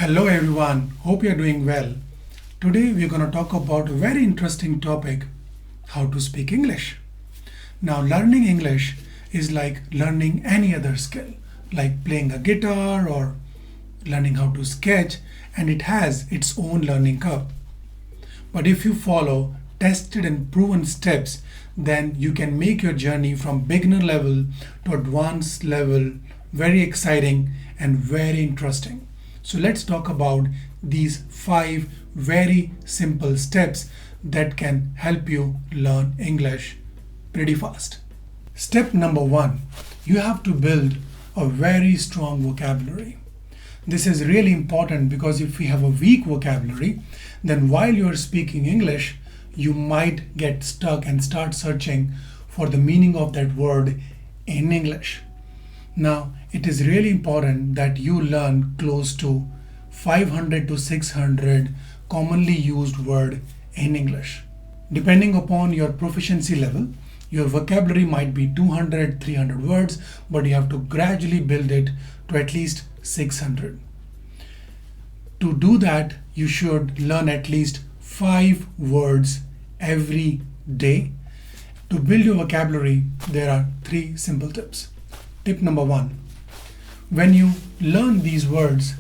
Hello everyone, hope you're doing well. Today we're going to talk about a very interesting topic, how to speak English. Now learning English is like learning any other skill, like playing a guitar or learning how to sketch, and it has its own learning curve. But if you follow tested and proven steps, then you can make your journey from beginner level to advanced level very exciting and very interesting. So let's talk about these 5 very simple steps that can help you learn English pretty fast. Step number 1, you have to build a very strong vocabulary. This is really important because if we have a weak vocabulary, then while you're speaking English, you might get stuck and start searching for the meaning of that word in English. Now, it is really important that you learn close to 500 to 600 commonly used words in English. Depending upon your proficiency level, your vocabulary might be 200, 300 words, but you have to gradually build it to at least 600. To do that, you should learn at least 5 words every day. To build your vocabulary, there are 3 simple tips. Tip number 1. When you learn these words,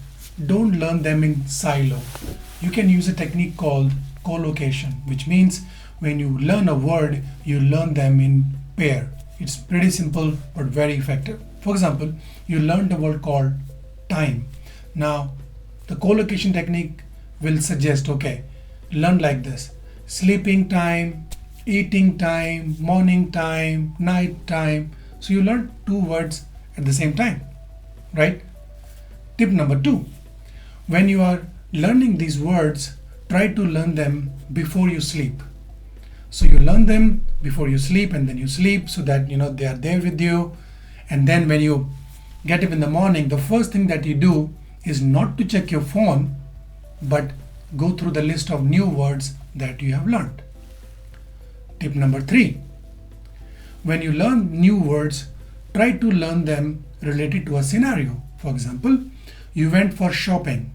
don't learn them in silo. You can use a technique called collocation, which means when you learn a word, you learn them in pair. It's pretty simple but very effective. For example, you learned a word called time. Now, the collocation technique will suggest, okay, learn like this: sleeping time, eating time, morning time, night time. So you learn 2 words at the same time, right? Tip number 2, when you are learning these words, try to learn them before you sleep. So you learn them before you sleep and then you sleep so that they are there with you. And then when you get up in the morning, the first thing that you do is not to check your phone, but go through the list of new words that you have learned. Tip number 3, when you learn new words, try to learn them related to a scenario. For example, you went for shopping.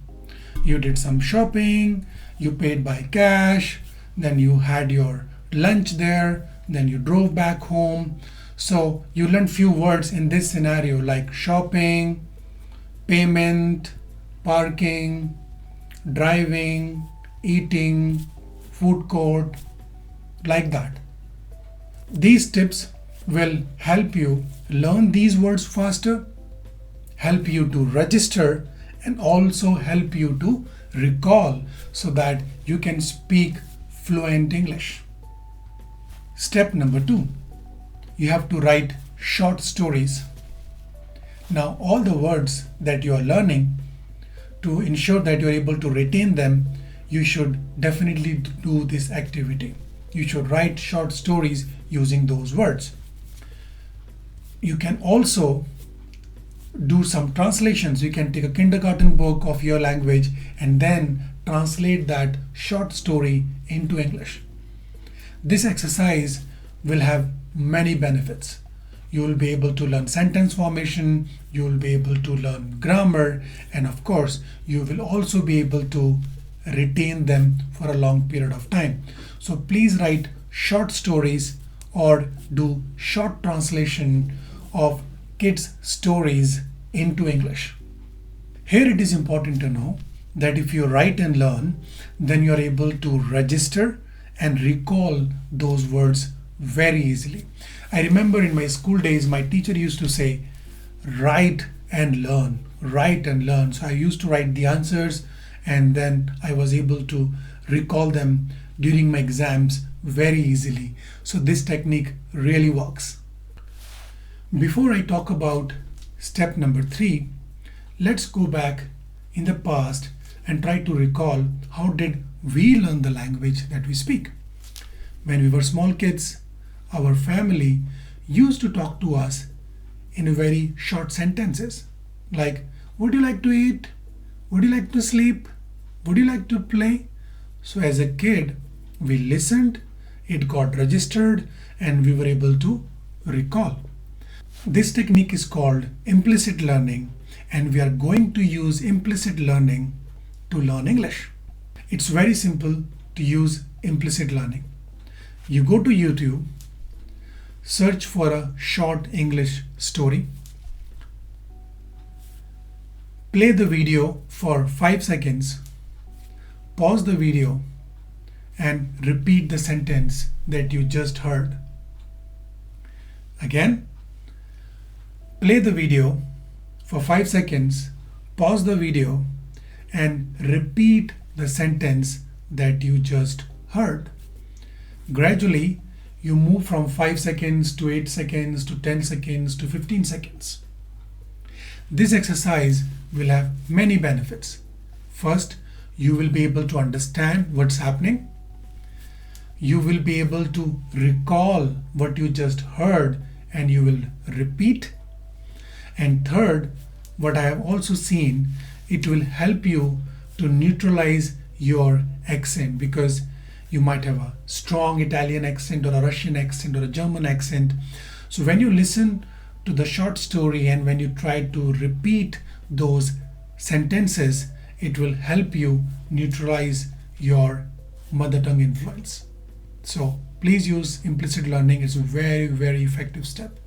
You did some shopping, you paid by cash, then you had your lunch there, then you drove back home. So you learned few words in this scenario like shopping, payment, parking, driving, eating, food court, like that. These tips will help you learn these words faster, help you to register, and also help you to recall so that you can speak fluent English. Step number 2, you have to write short stories. Now, all the words that you are learning, to ensure that you're able to retain them, you should definitely do this activity. You should write short stories using those words. You can also do some translations. You can take a kindergarten book of your language and then translate that short story into English. This exercise will have many benefits. You will be able to learn sentence formation, you will be able to learn grammar, and of course, you will also be able to retain them for a long period of time. So please write short stories or do short translation of kids' stories into English. Here it is important to know that if you write and learn, then you are able to register and recall those words very easily. I remember in my school days, my teacher used to say, write and learn, write and learn. So I used to write the answers and then I was able to recall them during my exams very easily. So this technique really works. Before I talk about step number 3, let's go back in the past and try to recall how did we learn the language that we speak. When we were small kids, our family used to talk to us in very short sentences like, would you like to eat? Would you like to sleep? Would you like to play? So as a kid, we listened, it got registered, and we were able to recall. This technique is called implicit learning, and we are going to use implicit learning to learn English. It's very simple to use implicit learning. You go to YouTube, search for a short English story, play the video for 5 seconds, pause the video, and repeat the sentence that you just heard. Again, play the video for 5 seconds, pause the video, and repeat the sentence that you just heard. Gradually, you move from 5 seconds to 8 seconds to 10 seconds to 15 seconds. This exercise will have many benefits. First, you will be able to understand what's happening. You will be able to recall what you just heard and you will repeat. And third, what I have also seen, it will help you to neutralize your accent, because you might have a strong Italian accent or a Russian accent or a German accent. So when you listen to the short story and when you try to repeat those sentences, it will help you neutralize your mother tongue influence. So please use implicit learning. It's a very, very effective step.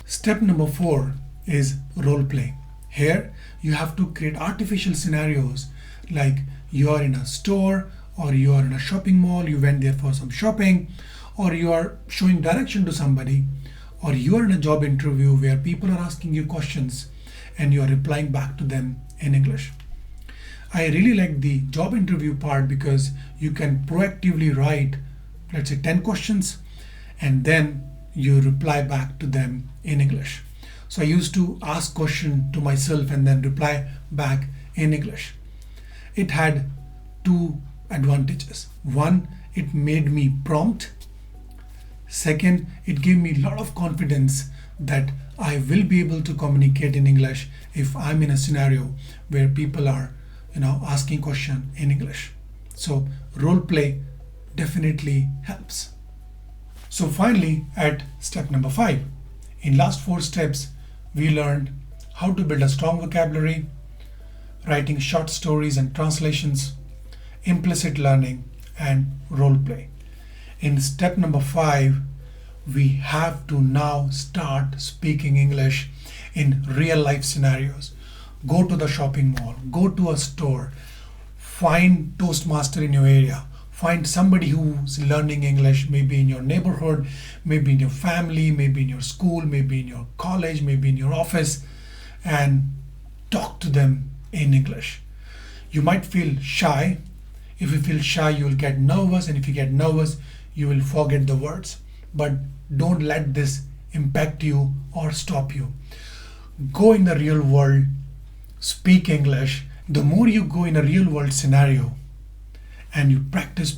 Step number 4 is role play. Here you have to create artificial scenarios, like you are in a store or you are in a shopping mall, you went there for some shopping, or you are showing direction to somebody, or you are in a job interview where people are asking you questions and you are replying back to them in English. I really like the job interview part because you can proactively write, let's say 10 questions, and then you reply back to them in English. So I used to ask question to myself and then reply back in English. It had 2 advantages. One, it made me prompt. Second, it gave me a lot of confidence that I will be able to communicate in English if I'm in a scenario where people are, asking question in English. So role play definitely helps. So finally, at step number 5, in last 4 steps, we learned how to build a strong vocabulary, writing short stories and translations, implicit learning, and role play. In step number 5, we have to now start speaking English in real life scenarios. Go to the shopping mall, go to a store, find Toastmaster in your area, find somebody who's learning English, maybe in your neighborhood, maybe in your family, maybe in your school, maybe in your college, maybe in your office, and talk to them in English. You might feel shy. If you feel shy, you will get nervous, and if you get nervous, you will forget the words. But don't let this impact you or stop you. Go in the real world, speak English. The more you go in a real world scenario and you practice,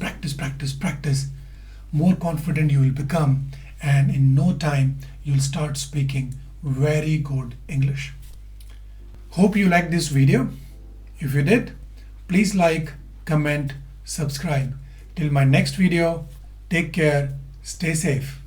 more confident you will become, and in no time you'll start speaking very good English. Hope you liked this video. If you did, please like, comment, subscribe. Till my next video, take care, stay safe.